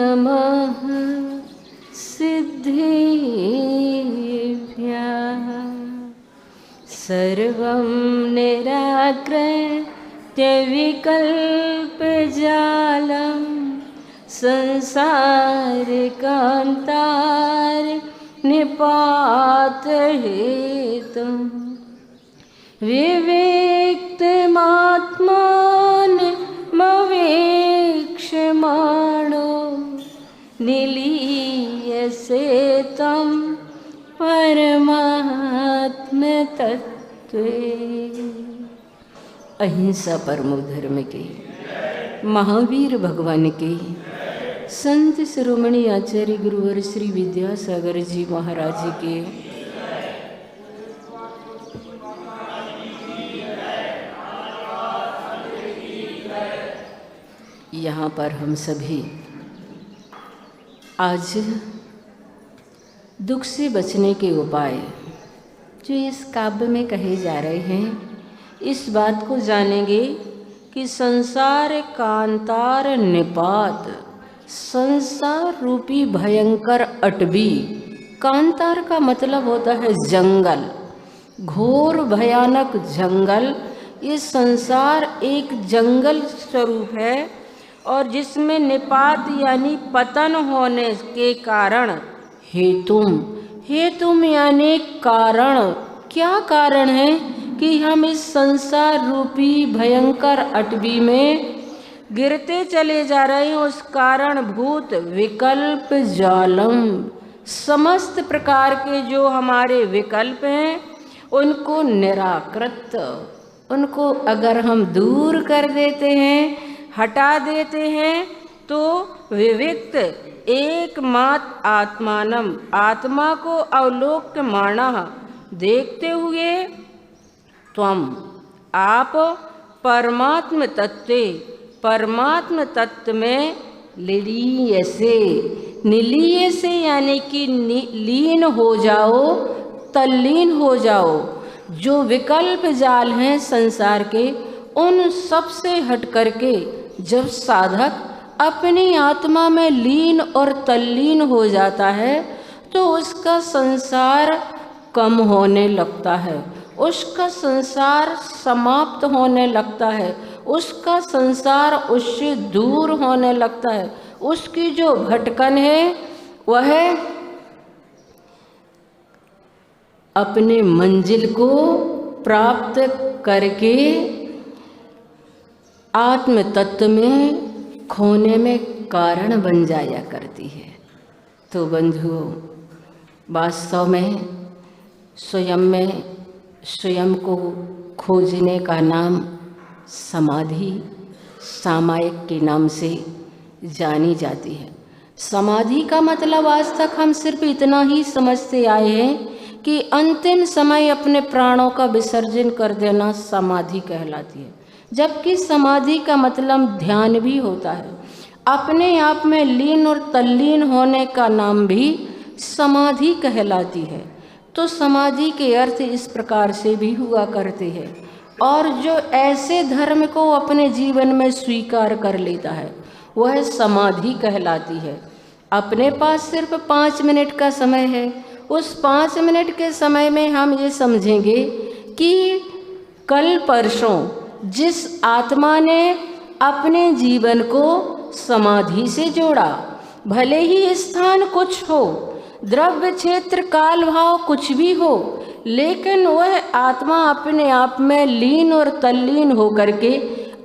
नमः सिद्धिभ्यः। सर्वं निराकृत्य विकल्पजालं संसारिकान्तार निपातहेतुं विवेक्तमात्मानमवेक्ष्यमाणो निलीयसे तं परमात्मतत्त्वे। अहिंसा परमो धर्म के महावीर भगवान के संत शिरोमणि आचार्य गुरुवर श्री विद्यासागर जी महाराज के यहाँ पर हम सभी आज दुख से बचने के उपाय जो इस काव्य में कहे जा रहे हैं, इस बात को जानेंगे कि संसार कांतार निपात, संसार रूपी भयंकर अटवी। कांतार का मतलब होता है जंगल, घोर भयानक जंगल। ये संसार एक जंगल स्वरूप है और जिसमें निपात यानी पतन होने के कारण हेतुम यानी कारण। क्या कारण है कि हम इस संसार रूपी भयंकर अटवी में गिरते चले जा रहे हैं? उस कारण भूत विकल्प जालम, समस्त प्रकार के जो हमारे विकल्प हैं उनको निराकृत, उनको अगर हम दूर कर देते हैं, हटा देते हैं, तो विविक्त एकमात्र आत्मानम, आत्मा को अवलोक्यमाणः देखते हुए त्वम आप परमात्म तत्वे, परमात्म तत्व में लीयसे, निलीयसे यानी कि लीन हो जाओ, तल्लीन हो जाओ। जो विकल्प जाल हैं संसार के, उन सब से हट करके जब साधक अपनी आत्मा में लीन और तल्लीन हो जाता है तो उसका संसार कम होने लगता है, उसका संसार समाप्त होने लगता है, उसका संसार उससे दूर होने लगता है। उसकी जो भटकन है वह अपने मंजिल को प्राप्त करके आत्म तत्व में खोने में कारण बन जाया करती है। तो बंधुओं, वास्तव में स्वयं को खोजने का नाम समाधि सामायिक के नाम से जानी जाती है। समाधि का मतलब आज तक हम सिर्फ इतना ही समझते आए हैं कि अंतिम समय अपने प्राणों का विसर्जन कर देना समाधि कहलाती है, जबकि समाधि का मतलब ध्यान भी होता है। अपने आप में लीन और तल्लीन होने का नाम भी समाधि कहलाती है। तो समाधि के अर्थ इस प्रकार से भी हुआ करते हैं। और जो ऐसे धर्म को अपने जीवन में स्वीकार कर लेता है वह समाधि कहलाती है। अपने पास सिर्फ 5 मिनट का समय है, उस 5 मिनट के समय में हम ये समझेंगे कि कल परसों जिस आत्मा ने अपने जीवन को समाधि से जोड़ा, भले ही स्थान कुछ हो, द्रव्य क्षेत्र काल भाव कुछ भी हो, लेकिन वह आत्मा अपने आप में लीन और तल्लीन हो करके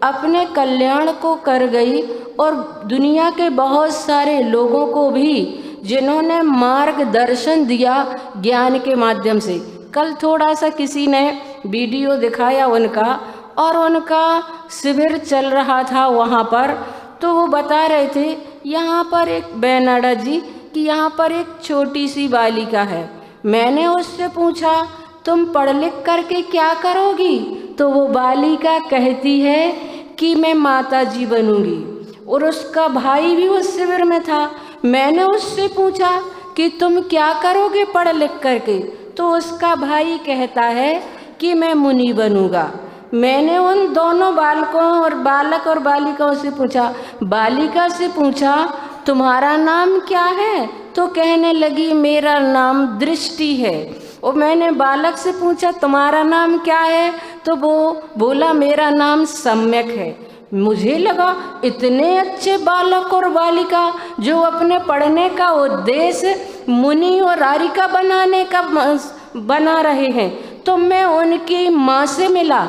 अपने कल्याण को कर गई। और दुनिया के बहुत सारे लोगों को भी जिन्होंने मार्गदर्शन दिया ज्ञान के माध्यम से। कल थोड़ा सा किसी ने वीडियो दिखाया उनका, और उनका शिविर चल रहा था वहाँ पर, तो वो बता रहे थे यहाँ पर एक बेनाडा जी कि यहाँ पर एक छोटी सी बालिका है। मैंने उससे पूछा तुम पढ़ लिख करके क्या करोगी? तो वो बालिका कहती है कि मैं माता जी बनूंगी। और उसका भाई भी उस शिविर में था। मैंने उससे पूछा कि तुम क्या करोगे पढ़ लिख करके? तो उसका भाई कहता है कि मैं मुनि बनूंगा। मैंने उन दोनों बालकों और बालक और बालिकाओं से पूछा, बालिका से पूछा तुम्हारा नाम क्या है? तो कहने लगी मेरा नाम दृष्टि है। और मैंने बालक से पूछा तुम्हारा नाम क्या है? तो वो बोला मेरा नाम सम्यक है। मुझे लगा इतने अच्छे बालक और बालिका जो अपने पढ़ने का उद्देश्य मुनि और आरिका बनाने का बना रहे हैं। तो मैं उनकी माँ से मिला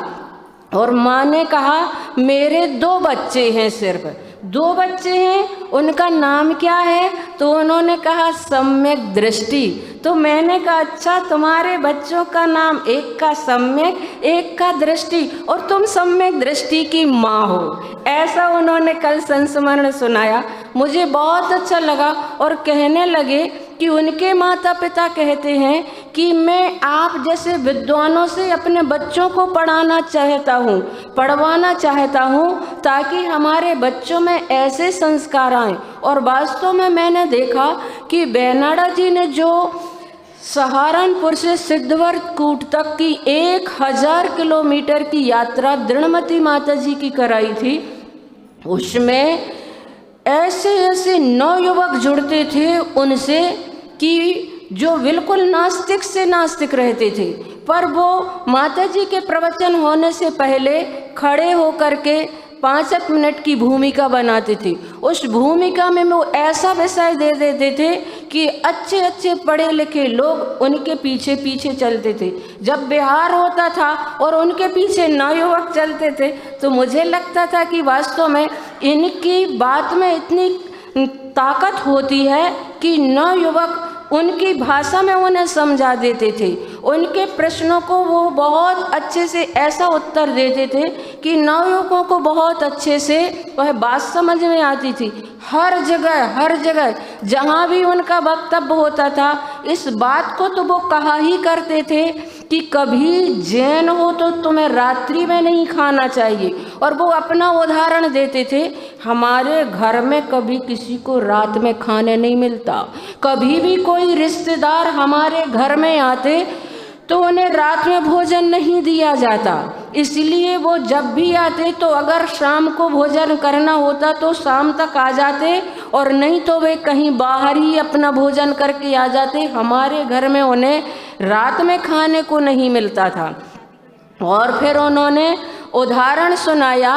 और माँ ने कहा मेरे 2 बच्चे हैं, सिर्फ 2 बच्चे हैं, उनका नाम क्या है? तो उन्होंने कहा सम्यक दृष्टि। तो मैंने कहा अच्छा, तुम्हारे बच्चों का नाम एक का सम्यक, एक का दृष्टि, और तुम सम्यक दृष्टि की माँ हो। ऐसा उन्होंने कल संस्मरण सुनाया, मुझे बहुत अच्छा लगा। और कहने लगे कि उनके माता पिता कहते हैं कि मैं आप जैसे विद्वानों से अपने बच्चों को पढ़वाना चाहता हूँ ताकि हमारे बच्चों में ऐसे संस्कार आएं। और वास्तव में मैंने देखा कि बेनाडा जी ने जो सहारनपुर से सिद्धवरकूट तक की 1000 किलोमीटर की यात्रा दृढ़मती माता जी की कराई थी, उसमें ऐसे 9 युवक जुड़ते थे उनसे कि जो बिल्कुल नास्तिक से नास्तिक रहते थे, पर वो माता जी के प्रवचन होने से पहले खड़े होकर के 5 मिनट की भूमिका बनाते थे। उस भूमिका में वो ऐसा विषय दे देते थे कि अच्छे अच्छे पढ़े लिखे लोग उनके पीछे पीछे चलते थे। जब बिहार होता था और उनके पीछे 9 युवक चलते थे तो मुझे लगता था कि वास्तव में इनकी बात में इतनी ताकत होती है कि 9 युवक उनकी भाषा में उन्हें समझा देते थे। उनके प्रश्नों को वो बहुत अच्छे से ऐसा उत्तर देते थे कि 9 युवकों को बहुत अच्छे से वह बात समझ में आती थी। हर जगह जहाँ भी उनका वक्तव्य होता था, इस बात को तो वो कहा ही करते थे कि कभी जैन हो तो तुम्हें रात्रि में नहीं खाना चाहिए। और वो अपना उदाहरण देते थे, हमारे घर में कभी किसी को रात में खाने नहीं मिलता, कभी भी कोई रिश्तेदार हमारे घर में आते तो उन्हें रात में भोजन नहीं दिया जाता। इसलिए वो जब भी आते तो अगर शाम को भोजन करना होता तो शाम तक आ जाते, और नहीं तो वे कहीं बाहर ही अपना भोजन करके आ जाते। हमारे घर में उन्हें रात में खाने को नहीं मिलता था। और फिर उन्होंने उदाहरण सुनाया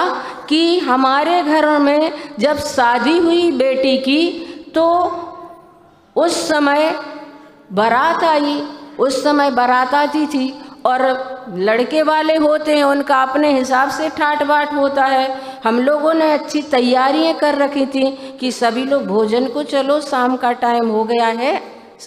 कि हमारे घर में जब शादी हुई बेटी की तो उस समय बारात आई, उस समय बारात आती थी और लड़के वाले होते हैं, उनका अपने हिसाब से ठाट बाट होता है। हम लोगों ने अच्छी तैयारियां कर रखी थी कि सभी लोग भोजन को चलो, शाम का टाइम हो गया है,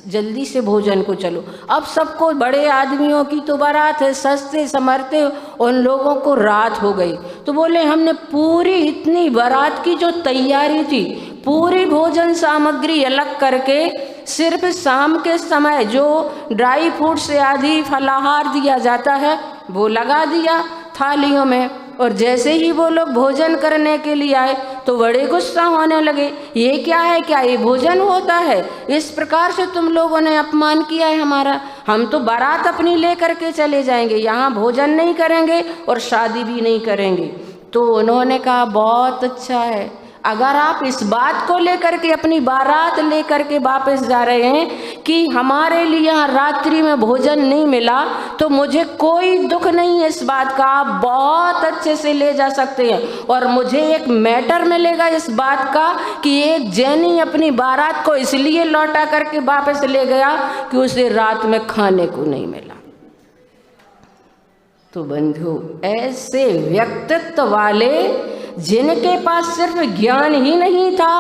जल्दी से भोजन को चलो। अब सबको, बड़े आदमियों की तो बारात है, सस्ते समर्थे उन लोगों को रात हो गई। तो बोले हमने पूरी इतनी बारात की जो तैयारी थी, पूरी भोजन सामग्री अलग करके सिर्फ शाम के समय जो ड्राई फ्रूट्स आदि फलाहार दिया जाता है वो लगा दिया थालियों में। और जैसे ही वो लोग भोजन करने के लिए आए तो बड़े गुस्सा होने लगे, ये क्या है, क्या ये भोजन होता है? इस प्रकार से तुम लोगों ने अपमान किया है हमारा, हम तो बारात अपनी ले करके चले जाएंगे, यहाँ भोजन नहीं करेंगे और शादी भी नहीं करेंगे। तो उन्होंने कहा बहुत अच्छा है, अगर आप इस बात को लेकर के अपनी बारात लेकर के वापस जा रहे हैं कि हमारे लिए यहाँ रात्रि में भोजन नहीं मिला, तो मुझे कोई दुख नहीं है इस बात का, आप बहुत अच्छे से ले जा सकते हैं। और मुझे एक मैटर मिलेगा इस बात का कि एक जैनी अपनी बारात को इसलिए लौटा करके वापस ले गया कि उसे रात में खाने को नहीं मिला। तो बंधु, ऐसे व्यक्तित्व वाले जिनके पास सिर्फ ज्ञान ही नहीं था,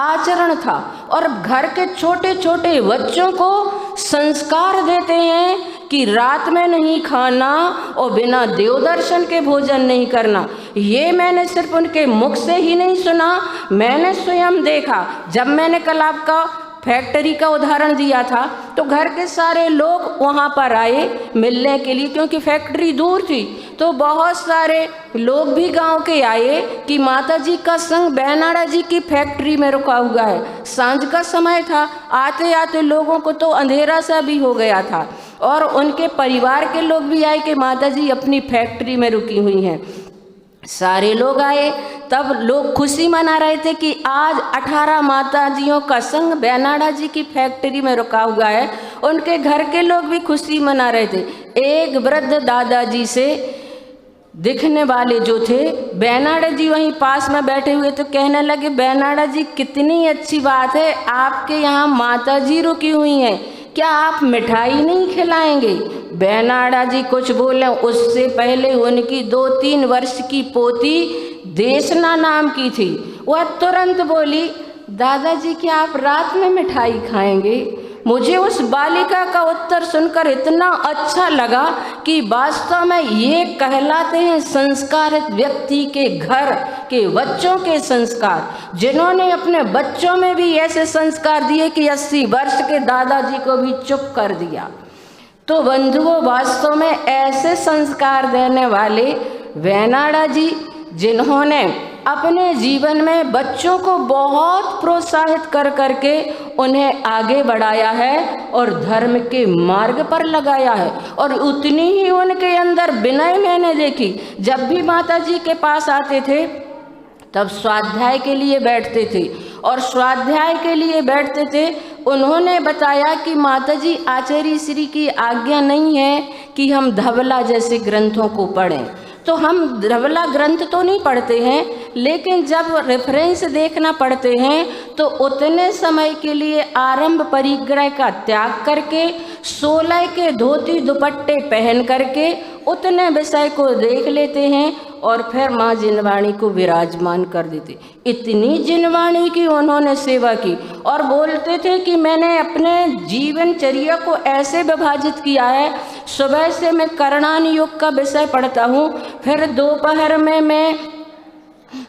आचरण था, और घर के छोटे छोटे बच्चों को संस्कार देते हैं कि रात में नहीं खाना और बिना देव दर्शन के भोजन नहीं करना। ये मैंने सिर्फ उनके मुख से ही नहीं सुना, मैंने स्वयं देखा। जब मैंने कल आपका फैक्ट्री का उदाहरण दिया था तो घर के सारे लोग वहाँ पर आए मिलने के लिए, क्योंकि फैक्ट्री दूर थी। तो बहुत सारे लोग भी गांव के आए कि माता जी का संग बेनाडा जी की फैक्ट्री में रुका हुआ है। सांझ का समय था, आते आते लोगों को तो अंधेरा सा भी हो गया था, और उनके परिवार के लोग भी आए कि माता जी अपनी फैक्ट्री में रुकी हुई हैं। सारे लोग आए। तब लोग खुशी मना रहे थे कि आज 18 माताजियों का संग बेनाड़ा जी की फैक्ट्री में रुका हुआ है। उनके घर के लोग भी खुशी मना रहे थे। एक वृद्ध दादाजी से दिखने वाले जो थे, बेनाड़ा जी वहीं पास में बैठे हुए, तो कहने लगे, बेनाड़ा जी कितनी अच्छी बात है, आपके यहाँ माता जी रुकी हुई हैं, क्या आप मिठाई नहीं खिलाएंगे? बेनाड़ा जी कुछ बोले उससे पहले उनकी 2-3 वर्ष की पोती देशना नाम की थी, वह तुरंत बोली, दादाजी क्या आप रात में मिठाई खाएंगे? मुझे उस बालिका का उत्तर सुनकर इतना अच्छा लगा कि वास्तव में ये कहलाते हैं संस्कारित व्यक्ति के घर के बच्चों के संस्कार, जिन्होंने अपने बच्चों में भी ऐसे संस्कार दिए कि 80 वर्ष के दादाजी को भी चुप कर दिया। तो बंधुओं, वास्तव में ऐसे संस्कार देने वाले बेनाड़ा जी, जिन्होंने अपने जीवन में बच्चों को बहुत प्रोत्साहित कर करके उन्हें आगे बढ़ाया है और धर्म के मार्ग पर लगाया है। और उतनी ही उनके अंदर विनय मैंने देखी। जब भी माता जी के पास आते थे तब स्वाध्याय के लिए बैठते थे, और स्वाध्याय के लिए बैठते थे उन्होंने बताया कि माता जी, आचार्य श्री की आज्ञा नहीं है कि हम धवला जैसे ग्रंथों को पढ़ें। तो हम धवला ग्रंथ तो नहीं पढ़ते हैं, लेकिन जब रेफरेंस देखना पढ़ते हैं तो उतने समय के लिए आरंभ परिग्रह का त्याग करके 16 के धोती दुपट्टे पहन करके उतने विषय को देख लेते हैं और फिर माँ जिनवाणी को विराजमान कर देते। इतनी जिनवाणी की उन्होंने सेवा की और बोलते थे कि मैंने अपने जीवनचर्या को ऐसे विभाजित किया है, सुबह से मैं करणान योग का विषय पढ़ता हूँ, फिर दोपहर में मैं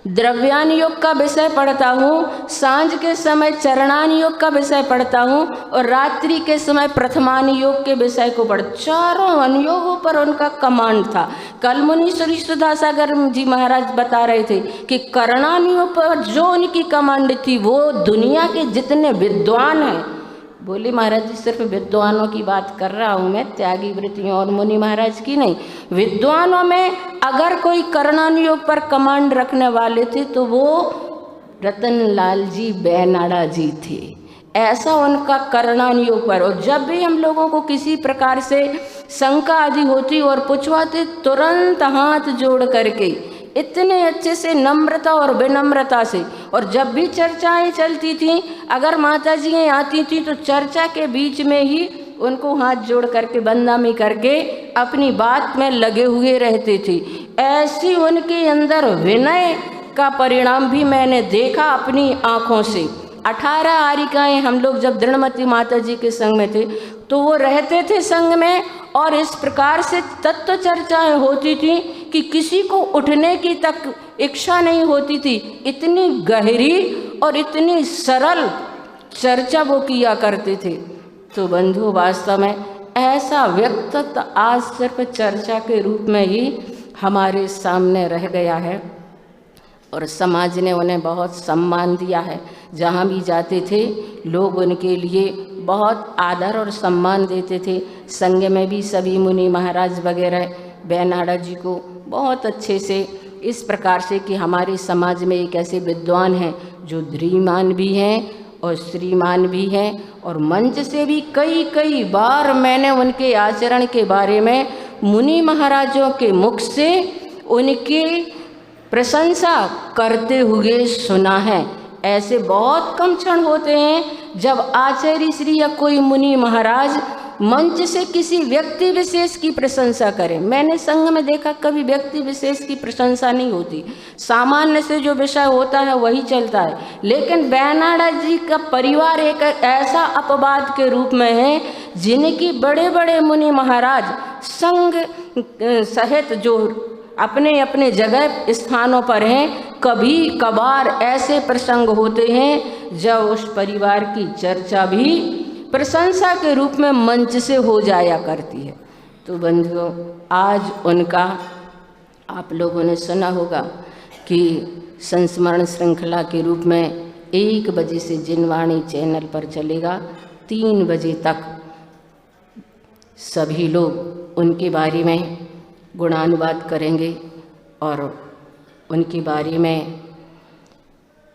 द्रव्यान योग का विषय पढ़ता हूँ, सांझ के समय चरणान योग का विषय पढ़ता हूँ और रात्रि के समय प्रथमान योग के विषय को चारों अनुयोगों पर उनका कमांड था। कल मुनि श्री सुधासागर जी महाराज बता रहे थे कि करणान योग पर जो उनकी कमांड थी वो दुनिया के जितने विद्वान हैं, बोले महाराज जी सिर्फ विद्वानों की बात कर रहा हूँ मैं, त्यागी वृत्तियों और मुनि महाराज की नहीं, विद्वानों में अगर कोई करणान योग पर कमांड रखने वाले थे तो वो रतन लाल जी बेनाड़ा जी थे। ऐसा उनका करणान योग पर। और जब भी हम लोगों को किसी प्रकार से शंका आदि होती और पूछवाते, तुरंत हाथ जोड़ करके इतने अच्छे से नम्रता और विनम्रता से। और जब भी चर्चाएं चलती थीं, अगर माता जी आती थी तो चर्चा के बीच में ही उनको हाथ जोड़ करके बंदामी करके अपनी बात में लगे हुए रहते थे। ऐसी उनके अंदर विनय का परिणाम भी मैंने देखा अपनी आँखों से। 18 आरिकाएँ हम लोग जब दृढ़मती माता जी के संग में थे तो वो रहते थे संग में, और इस प्रकार से तत्व चर्चाएं होती थी कि किसी को उठने की तक इच्छा नहीं होती थी। इतनी गहरी और इतनी सरल चर्चा वो किया करते थे। तो बंधु, वास्तव में ऐसा व्यक्तित्व आज सिर्फ चर्चा के रूप में ही हमारे सामने रह गया है और समाज ने उन्हें बहुत सम्मान दिया है। जहाँ भी जाते थे लोग उनके लिए बहुत आदर और सम्मान देते थे। संग में भी सभी मुनि महाराज वगैरह बेनाड़ा जी को बहुत अच्छे से, इस प्रकार से कि हमारे समाज में एक ऐसे विद्वान हैं जो धीमान भी हैं और श्रीमान भी हैं। और मंच से भी कई बार मैंने उनके आचरण के बारे में मुनि महाराजों के मुख से उनकी प्रशंसा करते हुए सुना है। ऐसे बहुत कम क्षण होते हैं जब आचार्य श्री या कोई मुनि महाराज मंच से किसी व्यक्ति विशेष की प्रशंसा करें। मैंने संघ में देखा कभी व्यक्ति विशेष की प्रशंसा नहीं होती, सामान्य से जो विषय होता है वही चलता है। लेकिन बेनाड़ा जी का परिवार एक ऐसा अपवाद के रूप में है जिनकी बड़े बड़े मुनि महाराज संघ सहित जो अपने अपने जगह स्थानों पर हैं, कभी कभार ऐसे प्रसंग होते हैं जब उस परिवार की चर्चा भी प्रशंसा के रूप में मंच से हो जाया करती है। तो बंधुओं, आज उनका आप लोगों ने सुना होगा कि संस्मरण श्रृंखला के रूप में 1 बजे से जिनवाणी चैनल पर चलेगा, 3 बजे तक सभी लोग उनके बारे में गुणानुवाद करेंगे और उनके बारे में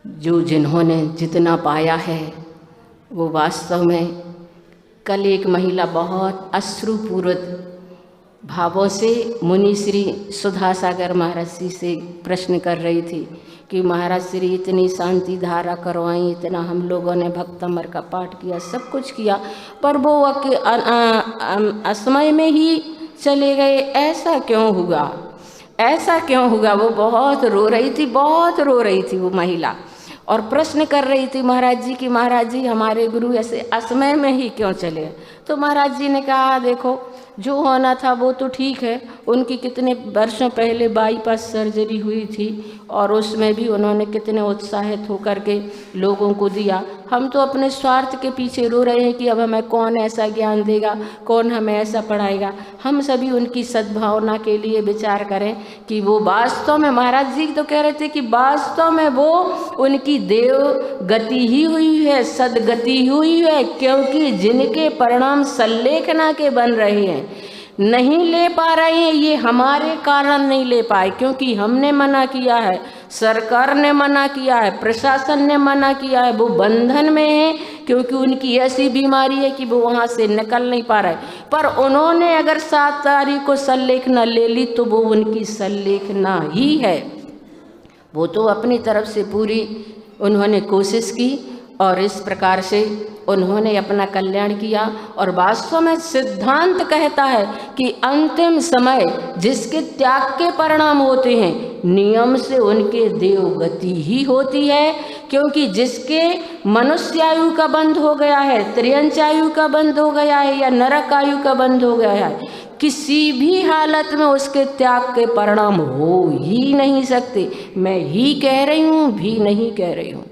जो जिन्होंने जितना पाया है वो वास्तव में, कल एक महिला बहुत अश्रुपूरित भावों से मुनि श्री सुधा सागर महाराज जी से प्रश्न कर रही थी कि महाराज श्री इतनी शांति धारा करवाई, इतना हम लोगों ने भक्तमर का पाठ किया, सब कुछ किया, पर वो असमय में ही चले गए, ऐसा क्यों हुआ, ऐसा क्यों हुआ। वो बहुत रो रही थी, बहुत रो रही थी वो महिला, और प्रश्न कर रही थी महाराज जी कि महाराज जी हमारे गुरु ऐसे असमय में ही क्यों चले। तो महाराज जी ने कहा देखो जो होना था वो तो ठीक है, उनकी कितने वर्षों पहले बाईपास सर्जरी हुई थी और उसमें भी उन्होंने कितने उत्साहित होकर के लोगों को दिया। हम तो अपने स्वार्थ के पीछे रो रहे हैं कि अब हमें कौन ऐसा ज्ञान देगा, कौन हमें ऐसा पढ़ाएगा। हम सभी उनकी सद्भावना के लिए विचार करें कि वो वास्तव में, महाराज जी तो कह रहे थे कि वास्तव में वो उनकी देव गति ही हुई है, सदगति हुई है, क्योंकि जिनके परिणाम सल्लेखना के बन रहे हैं, नहीं ले पा रहे हैं, ये हमारे कारण नहीं ले पाए, क्योंकि हमने मना किया है, सरकार ने मना किया है, प्रशासन ने मना किया है, वो बंधन में है क्योंकि उनकी ऐसी बीमारी है कि वो वहाँ से निकल नहीं पा रहे। पर उन्होंने अगर 7 तारीख को सल्लेखना ले ली तो वो उनकी सल्लेखना ही है। वो तो अपनी तरफ से पूरी उन्होंने कोशिश की और इस प्रकार से उन्होंने अपना कल्याण किया। और वास्तव में सिद्धांत कहता है कि अंतिम समय जिसके त्याग के परिणाम होते हैं, नियम से उनके देवगति ही होती है, क्योंकि जिसके मनुष्य आयु का बंध हो गया है, त्रियंच आयु का बंध हो गया है या नरक आयु का बंध हो गया है, किसी भी हालत में उसके त्याग के परिणाम हो ही नहीं सकते। मैं ही कह रही हूँ, भी नहीं कह रही हूँ,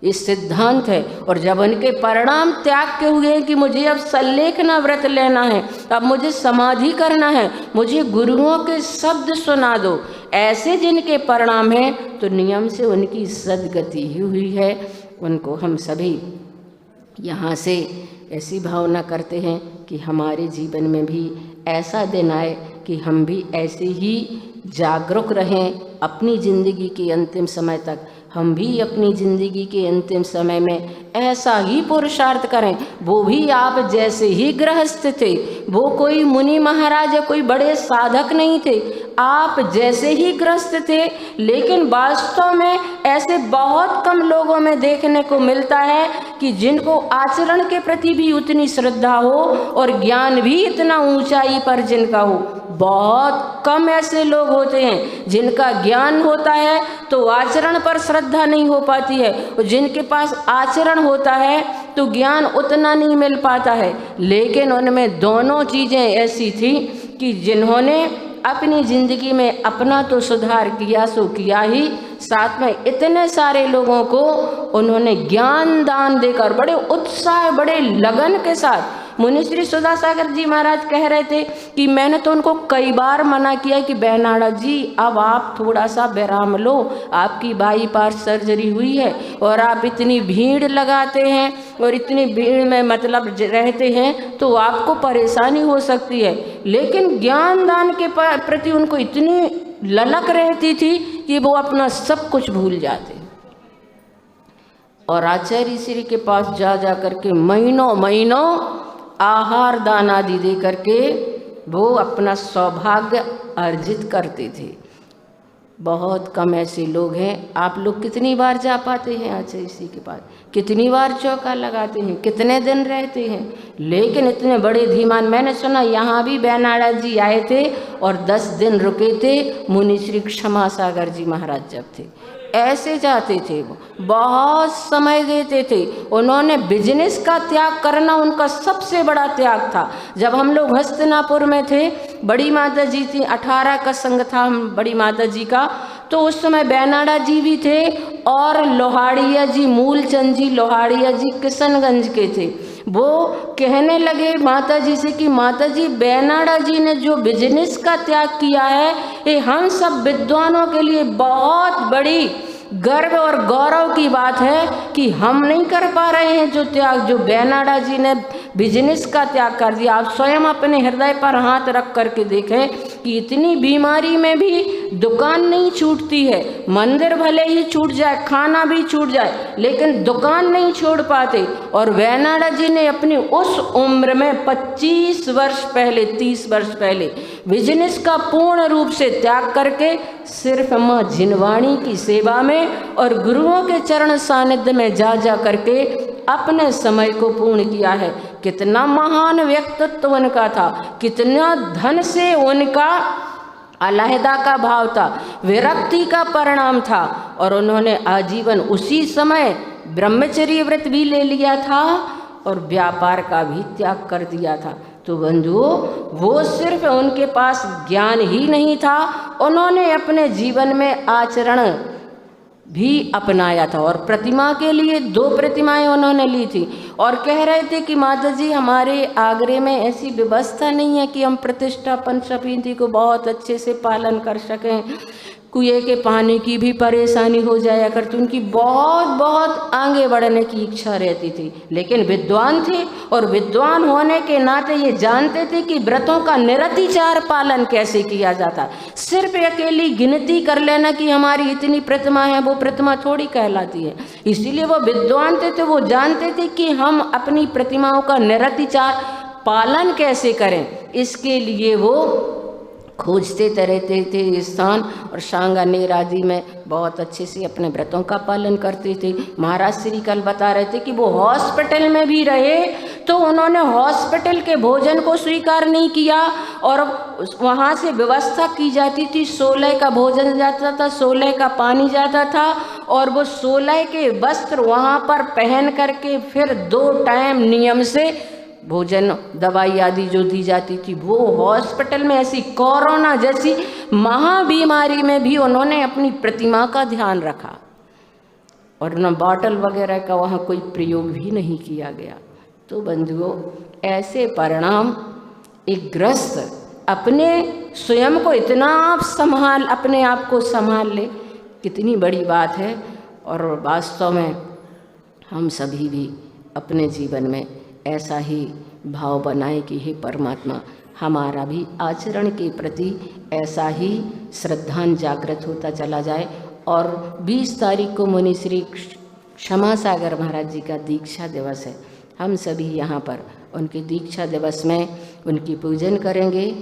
ये सिद्धांत है। और जब उनके परिणाम त्याग के हुए हैं कि मुझे अब सल्लेखना व्रत लेना है, अब मुझे समाधि करना है, मुझे गुरुओं के शब्द सुना दो, ऐसे जिनके परिणाम हैं तो नियम से उनकी सद्गति ही हुई है। उनको हम सभी यहाँ से ऐसी भावना करते हैं कि हमारे जीवन में भी ऐसा दिन आए कि हम भी ऐसे ही जागरूक रहें। अपनी ज़िंदगी के अंतिम समय तक हम भी अपनी ज़िंदगी के अंतिम समय में ऐसा ही पुरुषार्थ करें। वो भी आप जैसे ही गृहस्थ थे, वो कोई मुनि महाराज या कोई बड़े साधक नहीं थे, आप जैसे ही गृहस्थ थे। लेकिन वास्तव में ऐसे बहुत कम लोगों में देखने को मिलता है कि जिनको आचरण के प्रति भी उतनी श्रद्धा हो और ज्ञान भी इतना ऊंचाई पर जिनका हो। बहुत कम ऐसे लोग होते हैं जिनका ज्ञान होता है तो आचरण पर श्रद्धा नहीं हो पाती है, और जिनके पास आचरण होता है तो ज्ञान उतना नहीं मिल पाता है। लेकिन उनमें दोनों चीज़ें ऐसी थी कि जिन्होंने अपनी ज़िंदगी में अपना तो सुधार किया सो किया ही, साथ में इतने सारे लोगों को उन्होंने ज्ञान दान देकर बड़े उत्साह, बड़े लगन के साथ। मुनि श्री सुधा सागर जी महाराज कह रहे थे कि मैंने तो उनको कई बार मना किया कि बेनाड़ा जी अब आप थोड़ा सा विराम लो, आपकी बाईपास सर्जरी हुई है और आप इतनी भीड़ लगाते हैं और इतनी भीड़ में मतलब रहते हैं तो आपको परेशानी हो सकती है। लेकिन ज्ञान दान के प्रति उनको इतनी ललक रहती थी कि वो अपना सब कुछ भूल जाते और आचार्य श्री के पास जा करके महीनों महीनों आहार दान आदि दे करके वो अपना सौभाग्य अर्जित करते थे। बहुत कम ऐसे लोग हैं। आप लोग कितनी बार जा पाते हैं आचार्य श्री के पास, कितनी बार चौका लगाते हैं, कितने दिन रहते हैं। लेकिन इतने बड़े धीमान, मैंने सुना यहाँ भी बेनाड़ा जी आए थे और 10 दिन रुके थे मुनि श्री क्षमा सागर जी महाराज जब थे, ऐसे जाते थे, वो बहुत समय देते थे। उन्होंने बिजनेस का त्याग करना उनका सबसे बड़ा त्याग था। जब हम लोग हस्तिनापुर में थे, बड़ी माता जी थी, 18 का संघ था बड़ी माता जी का, तो उस समय बेनाड़ा जी भी थे और लोहाड़िया जी, मूलचंद जी लोहाड़िया जी किशनगंज के थे। वो कहने लगे माता जी से कि माता जी बेनाड़ा जी ने जो बिजनेस का त्याग किया है, ये हम सब विद्वानों के लिए बहुत बड़ी गर्व और गौरव की बात है कि हम नहीं कर पा रहे हैं जो त्याग, जो बेनाड़ा जी ने बिजनेस का त्याग कर दिया। आप स्वयं अपने हृदय पर हाथ रख करके देखें कि इतनी बीमारी में भी दुकान नहीं छूटती है। मंदिर भले ही छूट जाए, खाना भी छूट जाए, लेकिन दुकान नहीं छोड़ पाते। और वैनाडा जी ने अपनी उस उम्र में 25 वर्ष पहले, 30 वर्ष पहले बिजनेस का पूर्ण रूप से त्याग करके सिर्फ माँ जिनवाणी की सेवा में और गुरुओं के चरण सानिध्य में जा जा करके अपने समय को पूर्ण किया है। कितना महान व्यक्तित्व उनका था, कितना धन से उनका अलहदा का भाव था, विरक्ति का परिणाम था। और उन्होंने आजीवन उसी समय ब्रह्मचर्य व्रत भी ले लिया था और व्यापार का भी त्याग कर दिया था। तो बंधुओं, वो सिर्फ उनके पास ज्ञान ही नहीं था, उन्होंने अपने जीवन में आचरण भी अपनाया था। और प्रतिमा के लिए 2 प्रतिमाएं उन्होंने ली थी और कह रहे थे कि माता जी, हमारे आगरे में ऐसी व्यवस्था नहीं है कि हम प्रतिष्ठापन शपींती को बहुत अच्छे से पालन कर सकें। कुएं के पानी की भी परेशानी हो जाया करती, उनकी बहुत बहुत आगे बढ़ने की इच्छा रहती थी। लेकिन विद्वान थे और विद्वान होने के नाते ये जानते थे कि व्रतों का निरतिचार पालन कैसे किया जाता है। सिर्फ अकेली गिनती कर लेना कि हमारी इतनी प्रतिमा है, वो प्रतिमा थोड़ी कहलाती है। इसीलिए वो विद्वान थे, तो वो जानते थे कि हम अपनी प्रतिमाओं का निरतिचार पालन कैसे करें। इसके लिए वो खोजते रहते थे स्थान, और सांगानेर आदि में बहुत अच्छे से अपने व्रतों का पालन करते थे। महाराज श्री कल बता रहे थे कि वो हॉस्पिटल में भी रहे तो उन्होंने हॉस्पिटल के भोजन को स्वीकार नहीं किया, और वहाँ से व्यवस्था की जाती थी, 16 का भोजन जाता था, 16 का पानी जाता था, और वो 16 के वस्त्र वहाँ पर पहन करके फिर 2 टाइम नियम से भोजन, दवाई आदि जो दी जाती थी, वो हॉस्पिटल में ऐसी कोरोना जैसी महाबीमारी में भी उन्होंने अपनी प्रतिमा का ध्यान रखा। और न बॉटल वगैरह का वहाँ कोई प्रयोग भी नहीं किया गया। तो बंधुओं, ऐसे परिणाम एक गृहस्थ अपने स्वयं को इतना अपने आप को संभाल ले, कितनी बड़ी बात है। और वास्तव में हम सभी भी अपने जीवन में ऐसा ही भाव बनाए कि हे परमात्मा, हमारा भी आचरण के प्रति ऐसा ही श्रद्धान जागृत होता चला जाए। और 20 तारीख को मुनि श्री क्षमा सागर महाराज जी का दीक्षा दिवस है। हम सभी यहाँ पर उनके दीक्षा दिवस में उनकी पूजन करेंगे।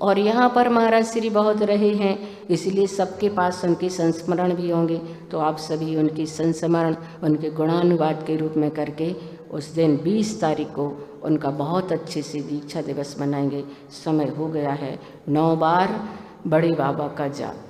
और यहाँ पर महाराज श्री बहुत रहे हैं, इसलिए सबके पास उनके संस्मरण भी होंगे। तो आप सभी उनकी संस्मरण, उनके गुणानुवाद के रूप में करके उस दिन 20 तारीख को उनका बहुत अच्छे से दीक्षा दिवस मनाएंगे। समय हो गया है 9 बार बड़े बाबा का जाप।